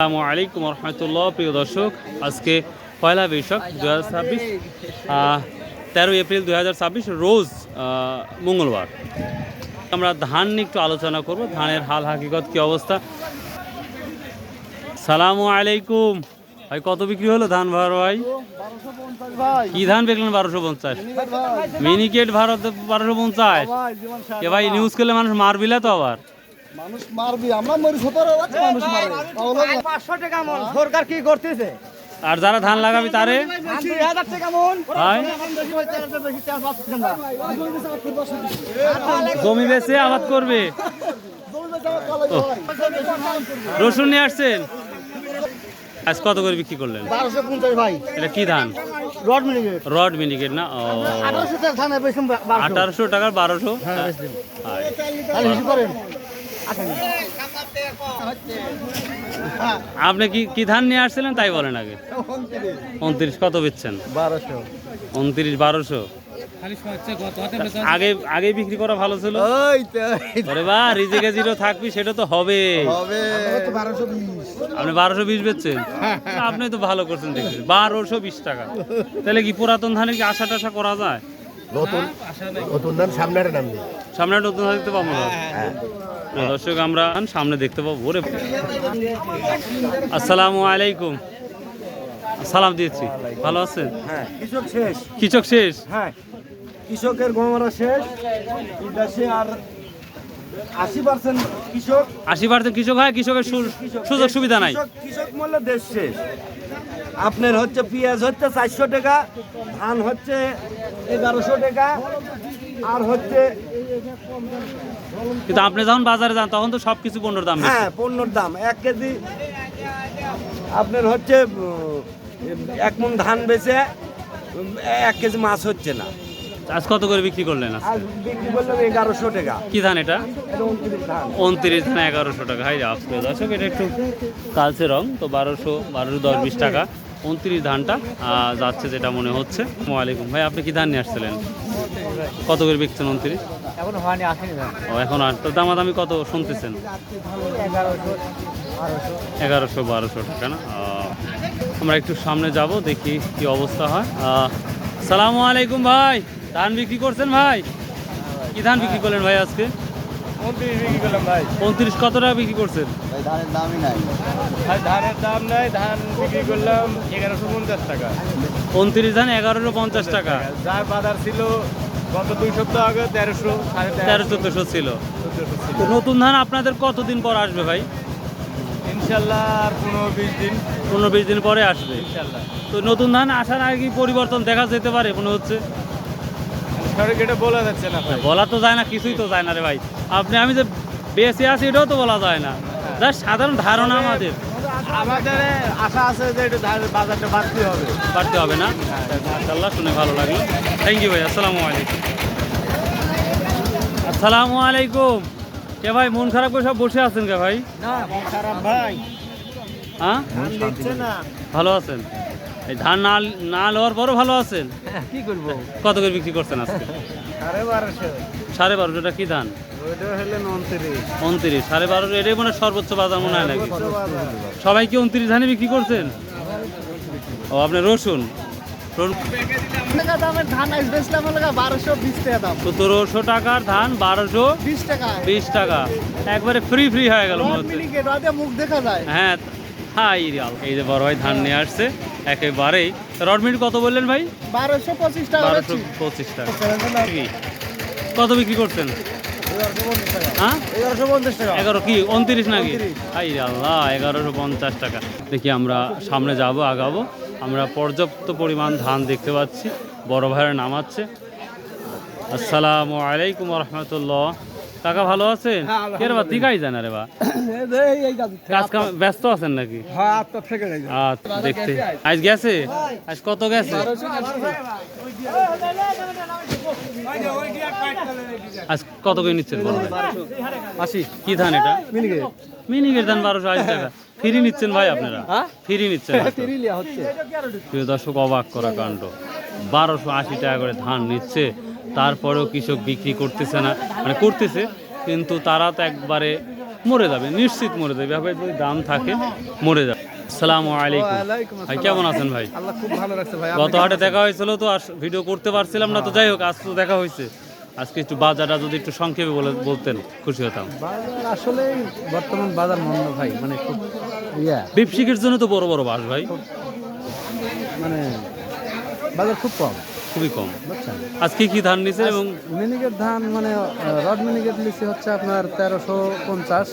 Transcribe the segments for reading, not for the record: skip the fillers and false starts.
আসসালামু আলাইকুম রহমতুল্লাহ। প্রিয় দর্শক, আজকে পয়লা বৈশাখ 2026, 13 এপ্রিল 2026 রোজ মঙ্গলবার। আমরা ধান নিয়ে একটু আলোচনা করব, ধানের হাল হাকিকত কি অবস্থা। সালামু আলাইকুম ভাই, কত বিক্রি হলো ধান ভাই? কি ধান দেখলেন? 1250 মিনিকেট ভারত 1250। এ ভাই নিউজ করলে মানুষ মারবিলা তো আবার। মানুষ মারবি, আমরা মরি সতর মানুষ মারে 500 টাকা মন সরকার কি করতেছে? আর যারা ধান লাগাবি তারে 2000 টাকা মন ভাই জমি বেচে আবাদ করবে। রসুন নিয়ে আসছেন, আজ কত করে বিক্রি করলেন? 1250 ভাই। এটা কি ধান? রড মিনিকেট। রড মিনিকেট না? 1800 টাকা ধান বেচলাম 1800 টাকার 1200। তাহলে হিসাব করেন। আপনি কি ধান নিয়ে আসছিলেন তাই বলেন আগে। 29 কত বেচছেন? 1200। 29 1200। আগে বিক্রি করা ভালো ছিল। ওই তো আরে বাহ, রিজেকে জিরো থাকবি সেটা তো হবে। হবে তো 1220। আপনি 1220 বেচছেন? আপনি তো ভালো করছেন দেখছি। 1220 টাকা। তাহলে কি পুরাতন ধানের কি আশা টাশা করা যায়? নতুন ধান সামনের নাম দিই। সামনে নতুন ধান দেখতে পাবো না? দর্শক, আমরা সামনে দেখতে পাবো। ওরে আসসালামু আলাইকুম। সালাম দিয়েছি। ভালো আছেন? হ্যাঁ, কৃষক শেষ। কৃষক শেষ? হ্যাঁ, কৃষকের গমরা শেষ। দেশে আর 80% কৃষক। 80% কৃষক হয়, কৃষকের সুযোগ সুবিধা নাই। কৃষক মূল্য দেশ শেষ। আপনার হচ্ছে পেঁয়াজ হচ্ছে 400 টাকা, ধান হচ্ছে 1100 টাকা, আর হচ্ছে কিন্তু আপনি যখন বাজারে যান তখন তো সবকিছু পণ্যের দাম বেশি। হ্যাঁ, পণ্যের দাম 1 কেজি আপনার হচ্ছে 1 মণ ধান বেচে 1 কেজি মাছ হচ্ছে না। আজ কত করে বিক্রি করলেন? আজ বিক্রি করলাম 1100 টাকা। কি ধান এটা? 29 ধান। 29 ধান 1100 টাকা। হাই আজকে দর্শক, এটা একটু কালচে রং, তো 1200 10 20 টাকা 29 ধানটা যাচ্ছে যেটা মনে হচ্ছে। ওয়ালাইকুম ভাই, আপনি কি ধান নিয়ে আসছিলেন? কত করে বিকছেন? 29 এখন হয়নি, আসেনি ধান। ও এখন আর তো দামাদামি কত শুনতেছেন? 1100 1200 টাকা না? আমরা একটু সামনে যাব, দেখি কি অবস্থা হয়। সালামু আলাইকুম ভাই, ধান বিক্রি করছেন ভাই? কি ধান বিক্রি করলেন ভাই আজকে? 29 বিক্রি করলাম ভাই। 29 কত টাকা বিক্রি করছেন? ভাই ধানের দামই নাই ভাই, ধানের দাম নাই। ধান বিক্রি করলাম 1150 টাকা। 29 ধান 1150 টাকা। যার বাজার ছিল গত 2 সপ্তাহ আগে 1300 1300-1400 ছিল। তো নতুন ধান আপনাদের কতদিন পর আসবে ভাই? ইনশাল্লাহ আর 15-20 দিন। 15-20 দিন পরে আসবে ইনশাল্লাহ। তো নতুন ধান আসার আগে কি পরিবর্তন দেখা যেতে পারে মনে হচ্ছে? সঠিক এটা বলা যাচ্ছে না ভাই। বলা তো যায় না, কিছুই তো যায় না রে ভাই। আমি যে বেঁচে আছি এটাও তো বলা যায় না। যার সাধারণ ধারণা আমাদের আশা আছে যে একটু বাজারটা বাড়তে হবে না। মাশাআল্লাহ, শুনে ভালো লাগলো। থ্যাংক ইউ ভাই। আসসালামু আলাইকুম। আসসালামু আলাইকুম। কে ভাই, মন খারাপ করে সব বসে আছেন কে ভাই? না, খারাপ ভাই। হ্যাঁ, ধান দিচ্ছে না। ভালো আছেন? এই ধান না লওয়ার পরও ভালো আছেন? কি করবো? কত করে বিক্রি করছেন আজকে? 1250। 1250 টা কি ধান? ওইটা হলো 29। 29 1250 এটাই মনে হয় সর্বোচ্চ বাজার মনে হয় নাকি? সবাই কি 29 ধানে বিক্রি করছেন? ও, আপনি রসুন দামের ধান বেচলাম 1220 টাকা দাম। 1700 টাকার ধান 1220 টাকা। 20 টাকা একবারে ফ্রি হয়ে গেল মনে হচ্ছে। মুখ দেখা যায়। হ্যাঁ, হাই রিয়াল। এই যে বড় ভাই ধান নিয়ে আসছে একেবারেই। রডমিট কত বললেন ভাই? 1225 টাকা। 1225 টাকা। কি কত বিক্রি করছেন? হ্যাঁ, 1150 টাকা। 11 কি 29 নাকি? হাই আল্লাহ, 1150 টাকা। দেখি আমরা সামনে যাব, আগাবো। আমরা পর্যাপ্ত পরিমাণ ধান দেখতে পাচ্ছি। বড় ভাইয়ের নামাচ্ছে। আসসালামু আলাইকুম রহমতুল্লাহ। কাকা ভালো আছেন? কে রে বা দিঘাই যান রে বা? কাজ ব্যস্ত আছেন নাকি? আচ্ছা, দেখতে আজ গেছে? আজ কত গেছে? আজ কত করে নিচ্ছেন? 80। কি ধান এটা? মিনিকেট ধান 1280 টাকা। ফ্রি নিচ্ছেন ভাই আপনারা? ফ্রি নিচ্ছেন? প্রিয় দর্শক, অবাক করা কাণ্ড। 1280 টাকা করে ধান নিচ্ছে, তারপরেও কৃষক বিক্রি করতেছে না। মানে করতেছে, কিন্তু তারা তো একবারে মরে যাবে, নিশ্চিত মরে যাবে। ভাই যদি দাম থাকে মরে যাবে। আসসালামু আলাইকুম ভাই, কেমন আছেন ভাই? আল্লাহ খুব ভালো রাখছে ভাই। গত হাটে দেখা হয়েছিল তো আর ভিডিও করতে পারছিলাম না, তো যাই হোক আজ তো দেখা হয়েছে। আজকে একটু বাজারটা যদি একটু সংক্ষেপে বলতেন খুশি হতাম। বাজার আসলে বর্তমান বাজার মন্দ ভাই, মানে খুব ব্যবসায়িকের জন্য তো বড় বড় বাস ভাই, মানে বাজার খুব কম, খুবই কম। বুঝছেন। আজকে কি ধান নিছে এবং মিনিকেট ধান মানে রড মিনিকেট লিচি হচ্ছে আপনার 1350,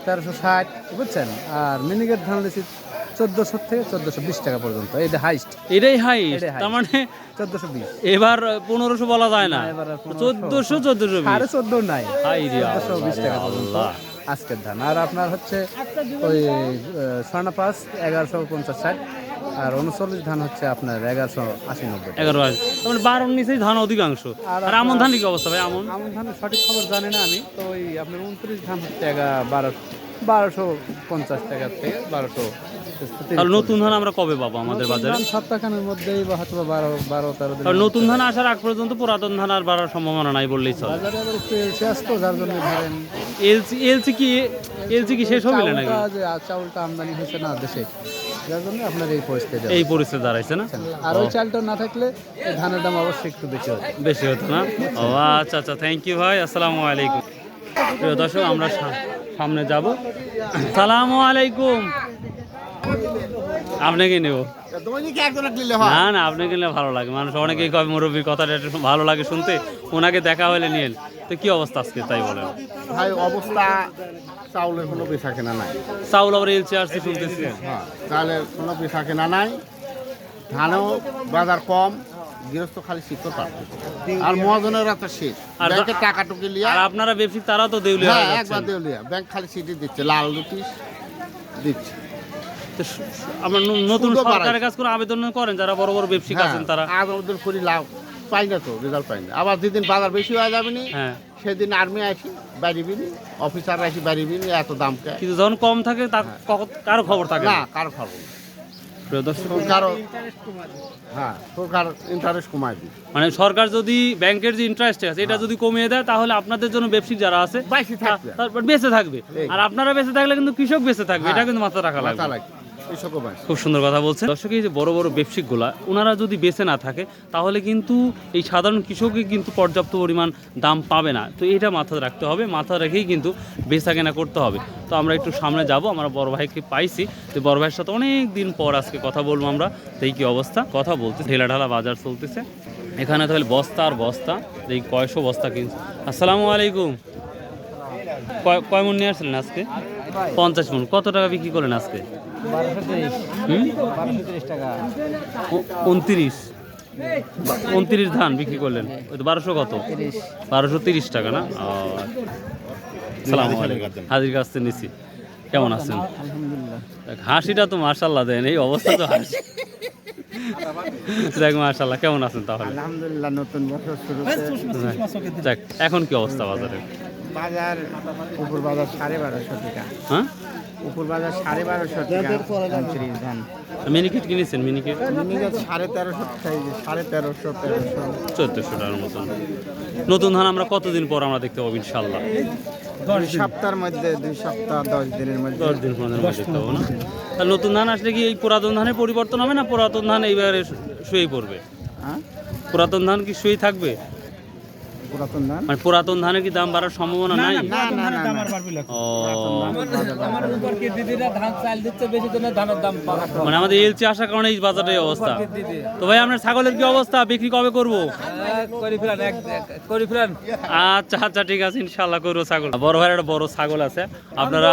1360, বুঝছেন। আর মিনিকেট ধান লিচি 1400 থেকে 1420 টাকা পর্যন্ত, এটা হাইস্ট। এটাই হাইস্ট, এটাই highest। তার মানে 1420। এবার 1500 বলা যায় না, এবার আর 1400 1420 14.5 নাই, হাই রে 1420 টাকা পর্যন্ত আল্লাহ। আজকের ধান। আর আপনার হচ্ছে ওই স্বর্ণা 5 1150-60, আর 39 ধান হচ্ছে আপনার 1180-90। 11 তার মানে 12 নিচেই ধান অধিকাংশ। আর আমন ধান কি অবস্থা ভাই? আমন আমন ধানের সঠিক খবর জানি না আমি, তো ওই আপনার 29 ধান হচ্ছে 1250 টাকা থেকে 1200। তাহলে নতুন ধান আমরা কবে পাবো আমাদের বাজারে? সপ্তাহখানের মধ্যেই বা হয়তো 12-13 দিন। আর নতুন ধান আসার আগ পর্যন্ত পুরাতন ধান আর বাড়ার সম্ভাবনা নাই বললেই চলে। বাজারে আবার একটু এলসি আসতো, যার জন্য ধরেন এলসি কি শেষ হবে নাকি? চাউলটা আমদানি হয়েছে না দেশে, যার জন্য আপনার এই পরিস্থিতি। এই পরিস্থিতি দাঁড়াইছে না? আর ওই চালটা না থাকলে এই ধানের দাম অবশ্যই একটু বেশি হতো। বেশি হতো না? ও আচ্ছা আচ্ছা, থ্যাংক ইউ ভাই। আসসালামু আলাইকুম। প্রিয় দর্শক, আমরা সামনে যাব। সালামু আলাইকুম। আপনাকে নেব না? না, আপনাকে নিলে ভালো লাগে। মানুষ অনেকেই কবে মুরব্বীর কথাটা একটু ভালো লাগে শুনতে, ওনাকে দেখা হলে নিয়েন। তো কি অবস্থা আজকে তাই বলেন ভাই? অবস্থা চাউলের কোনো বেচা কেনা নাই। চাউল আবার এলচি আসছে শুনতেছি। হ্যাঁ, চাউলের কোনো বেচা কেনা নাই, ধানও বাজার কম, গৃহস্থ খালি শিখতে পারছে। আর মহাজনের রাতে শেষ, আর ব্যাংকের টাকা টুকি লিয়া। আর আপনারা ব্যবসায়িক তারা তো দেউলিয়া হয়ে হ্যাঁ, যাচ্ছেন। একবার দেউলিয়া, ব্যাংক খালি সিটি দিচ্ছে, লাল নোটিশ দিচ্ছে। তো আমরা নতুন সুদও সরকারের বাড়াইছে। কাছে করে আবেদন করেন যারা বড় বড় ব্যবসায়িক আছেন তারা। আজ ওদের করি লাভ পাই না, তো রেজাল্ট পাই না। আবার যেদিন বাজার বেশি হয়ে যাবে নি, হ্যাঁ, সেদিন আর্মি আসি বাড়িবি নি, অফিসার আসি বাড়িবি নি, এত দাম কে। কিন্তু যখন কম থাকে তার কারো খবর থাকে না, না। কারো খাবো না। প্রিয় দর্শক, সরকারও হ্যাঁ, সরকার ইন্টারেস্ট কমায় দিই। মানে সরকার যদি ব্যাংকের যে ইন্টারেস্ট আছে এটা যদি কমিয়ে দেয়, তাহলে আপনাদের জন্য ব্যবসায়িক যারা আছে বেশি থাকবে। তারপর বেঁচে থাকবে। এই। আর আপনারা বেঁচে থাকলে কিন্তু কৃষক বেঁচে থাকবে, হ্যাঁ, এটা কিন্তু মাথা রাখা লাগবে। মাথা রাখি, কৃষকও বাঁচে। খুব সুন্দর কথা বলছেন দর্শক। এই যে বড় বড় ব্যবসায়িকগুলা, ওনারা যদি বেঁচে না থাকে তাহলে কিন্তু এই সাধারণ কৃষকই কিন্তু পর্যাপ্ত পরিমাণ দাম পাবে না। তো এটা মাথায় রাখতে হবে, মাথা রেখেই কিন্তু বেচা কেনা করতে হবে। তো আমরা একটু সামনে যাব, আমরা বড় ভাইকে পাইছি, তো বড় ভাইয়ের সাথে অনেক দিন পর আজকে কথা বলবো আমরা। তো এই কি অবস্থা কথা বলতে, ঢেলা ঢালা বাজার চলতেছে এখানে। তাহলে বস্তা আর বস্তা, এই কয়শো বস্তা কিনছে। আসসালামু আলাইকুম। কয় মন নিয়ে আসছিলেন আজকে? 50 মন। কত টাকা বিক্রি করেন আজকে? 1230 টাকা। 29 ধান বিক্রি করলেন, ওই তো 1200 কত? 1230 টাকা না? আসসালামু আলাইকুম। হাজির কাছ থেকে নিছি। কেমন আছেন? হাসিটা তো মাশাআল্লাহ দেন, এই অবস্থা তো হাসি। দেখ মাশাআল্লাহ, কেমন আছেন তাহলে? আলহামদুলিল্লাহ, নতুন বছর শুরুতে দেখ এখন কি অবস্থা বাজারে? বাজার, উপর বাজার 1250 টাকা, হ্যাঁ, উপর বাজার 1250 টাকা। 29 ধান মিনিকেট কিনেছেন? মিনিকেট মিনিকেট 1350 টাকা, 1350, 1400 টাকার মতন। নতুন ধান আমরা কতদিন পর আমরা দেখতে পাবো ইনশাল্লাহ? 2 সপ্তাহের মধ্যে, 2 সপ্তাহ 10 দিনের মধ্যে। 10 দিন পর্যন্ত আমরা দেখতে পাবো না? তাহলে নতুন ধান আসলে কি এই পুরাতন ধানের পরিবর্তন হবে না পুরাতন ধান এইবারে শুয়েই পড়বে? হ্যাঁ, পুরাতন ধান কি শুয়েই থাকবে? পুরাতন ধান মানে পুরাতন ধানের কি দাম বাড়ার সম্ভাবনা নাই? না, না, না, না। ও, আমার উপর কি দিদিরা ধান চাল দিচ্ছে বেশি, জন্য ধানের দাম পাওয়া। মানে আমাদের এলচি আসার কারণে এই বাজারের এই অবস্থা। তো ভাই আপনার ছাগলের কি অবস্থা? বিক্রি কবে করবো? করি ফেলান। আচ্ছা আচ্ছা, ঠিক আছে, ইনশাল্লাহ করবো ছাগল। বড় ভাইয়ের একটা বড় ছাগল আছে, আপনারা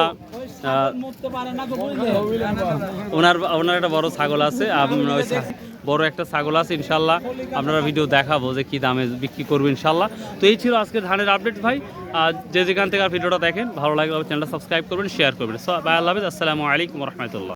ওনার একটা বড় ছাগল আছে, ওই বড় একটা ছাগল আছে, ইনশাল্লাহ আপনারা ভিডিও দেখাবো যে কি দামে বিক্রি করবো ইনশাল্লাহ। তো এই ছিল আজকের ধানের আপডেট ভাই। আর যে যেখান থেকে আর ভিডিওটা দেখেন ভালো লাগলে চ্যানেলটা সাবস্ক্রাইব করবেন, শেয়ার করবেন। সো বাই, আল্লাহ হাফেজ, আসসালামু আলাইকুম রহমতুল্লাহ।